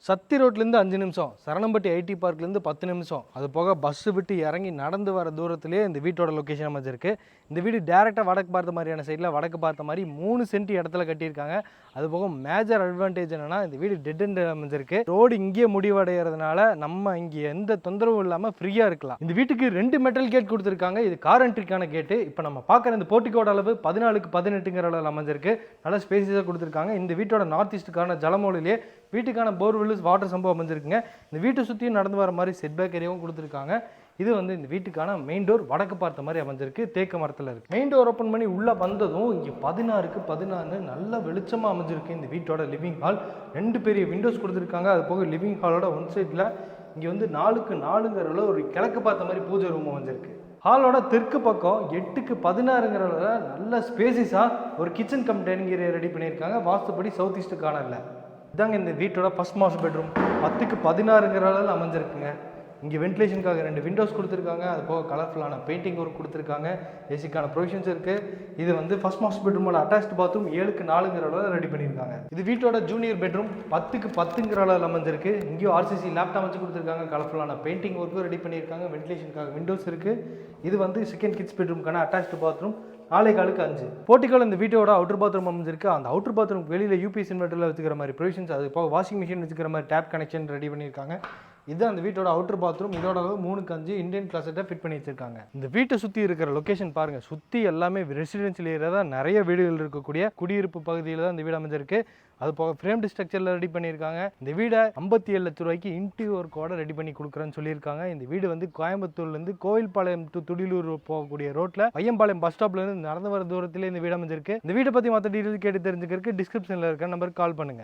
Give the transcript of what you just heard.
சத்தி ரோட்லேருந்து 5 நிமிஷம், சரணம்பட்டி ஐடி பார்க்லேருந்து 10 நிமிஷம், அது போக பஸ்ஸு விட்டு இறங்கி நடந்து வர தூரத்திலே இந்த வீட்டோட லொக்கேஷன் அமைஞ்சிருக்கு. இந்த வீடு டேரெக்டாக வடக்கு பார்த்த மாதிரியான சைடில் வடக்கு பார்த்த மாதிரி 3 சென்ட் இடத்துல கட்டியிருக்காங்க. அது போக மேஜர் அட்வான்டேஜ் என்னென்னா இந்த வீடு டெட் எண்ட் அமைஞ்சிருக்கு. ரோடு இங்கேயே முடிவடைகிறதுனால நம்ம இங்கே எந்த தொந்தரவும் இல்லாமல் ஃப்ரீயாக இருக்கலாம். இந்த வீட்டுக்கு 2 மெட்டல் கேட் கொடுத்துருக்காங்க. இது கார் என்ட்ரிக்கான கேட்டு. இப்போ நம்ம பார்க்குற இந்த போர்ட்டிகோட அளவு 14க்கு 18ங்கிற அளவில் அமைஞ்சிருக்கு. நல்லா ஸ்பேசியஸாக கொடுத்துருக்காங்க. இந்த வீட்டோட நார்த் ஈஸ்ட்டுக்கான ஜலமூலையிலே வீட்டுக்கான போர்வெல் வாட்டர் சம்பவம் அமைஞ்சிருக்குங்க. இந்த வீட்டை சுற்றியும் நடந்து வர மாதிரி செட்பேக் ஏரியாவும் கொடுத்துருக்காங்க. இது வந்து இந்த வீட்டுக்கான மெயின் டோர் வடக்கு பார்த்த மாதிரி அமைஞ்சிருக்கு. தேக்க மரத்தில் இருக்குது. மெயின் டோர் ஓப்பன் பண்ணி உள்ளே வந்ததும் இங்கே 16க்கு 16 நல்ல வெளிச்சமாக அமைஞ்சிருக்கு. இந்த வீட்டோட லிவிங் ஹால் 2 பெரிய விண்டோஸ் கொடுத்துருக்காங்க. அது போக லிவிங் ஹாலோட ஒன் சைடில் இங்கே வந்து 4க்கு 4ங்கிற ஒரு கிழக்கு பார்த்த மாதிரி பூஜை ரூம் அமைஞ்சிருக்கு. ஹாலோட தெற்கு பக்கம் 8க்கு 16ங்கிறத நல்ல ஸ்பேசிஸாக ஒரு kitchen come dining area ready பண்ணியிருக்காங்க. வாஸ்துப்படி சவுத் ஈஸ்ட்டு கார்னரில் இதாங்க இந்த வீட்டோட ஃபர்ஸ்ட் மாஸ்டர் பெட்ரூம். 10க்கு 16ங்கிற அளவில் அமைஞ்சிருக்குங்க. இங்கே வென்டிலேஷனுக்காக 2 விண்டோஸ் கொடுத்துருக்காங்க. அது போக கலர்ஃபுல்லான பெயிண்டிங் ஒர்க் கொடுத்துருக்காங்க. ஏசிக்கான ப்ரொவிஷன்ஸ் இருக்குது. இது வந்து ஃபர்ஸ்ட் மாஸ்டர் பெட்ரூமோட அட்டாச்ட் பாத்ரூம் 7க்கு 4ங்கிற அளவில் ரெடி பண்ணியிருக்காங்க. இது வீட்டோட ஜூனியர் பெட்ரூம் 10க்கு 10ங்கிற அளவில் அமைஞ்சிருக்கு. இங்கேயும் ஆர்சிசி லேப்டாப் அமைச்சு கொடுத்துருக்காங்க. கலர்ஃபுல்லான பெயிண்டிங் ஒர்க்கும் ரெடி பண்ணியிருக்காங்க. வென்டிலேஷனுக்காக விண்டோஸ் இருக்குது. இது வந்து செகண்ட் கிட்ஸ் பெட்ரூம்க்கான அட்டாச்ட் பாத்ரூம் 4க்கு 5. போர்ட்டிகோல இந்த வீட்டோட அவுட்டர் பாத்ரூம் அமைஞ்சிருக்கு. அந்த அவுட்டர் பாத்ரூம் வெளியில் யூபிஎஸ் இன்வெர்ட்டரில் வச்சுக்கிற மாதிரி ப்ரொவிஷன்ஸ், அது போக வாஷிங் மிஷின் வச்சுக்கிற மாதிரி டேப் கனெக்ஷன் ரெடி பண்ணியிருக்காங்க. இதுதான் அந்த வீட்டோட அவுட்டர் பாத்ரூம். இதோட 3க்கு 5 இந்தியன் கிளாஸட்டை ஃபிட் பண்ணி வச்சிருக்காங்க. இந்த வீட்டை சுற்றி இருக்கிற லொக்கேஷன் பாருங்க. சுற்றி எல்லாமே ரெசிடென்ஷியல் ஏரியா தான். நிறைய வீடுகள் இருக்கக்கூடிய குடியிருப்பு பகுதியில் தான் இந்த வீடு அமைஞ்சிருக்கு. அது போக ஃப்ரேம்டு ஸ்ட்ரக்சரில் ரெடி பண்ணியிருக்காங்க. இந்த வீடை 57 லட்ச ரூபாய்க்கு இன்டீரியர் ஒர்க்கோட ரெடி பண்ணி கொடுக்குறேன்னு சொல்லியிருக்காங்க. இந்த வீடு வந்து கோயம்புத்தூர்லேருந்து கோவில்பாளையம் டு துடிலூர் போகக்கூடிய ரோட்டில் பையம்பாளையம் பஸ் ஸ்டாப்லேருந்து நடந்து வர தூரத்திலே இந்த வீடு அமைஞ்சிருக்கு. இந்த வீட்டை பற்றி மற்ற டீட்டெயில் கேட்டு தெரிஞ்சுக்கிறதுக்கு டிஸ்கிரிப்ஷனில் இருக்க நம்பருக்கு கால் பண்ணுங்கள்.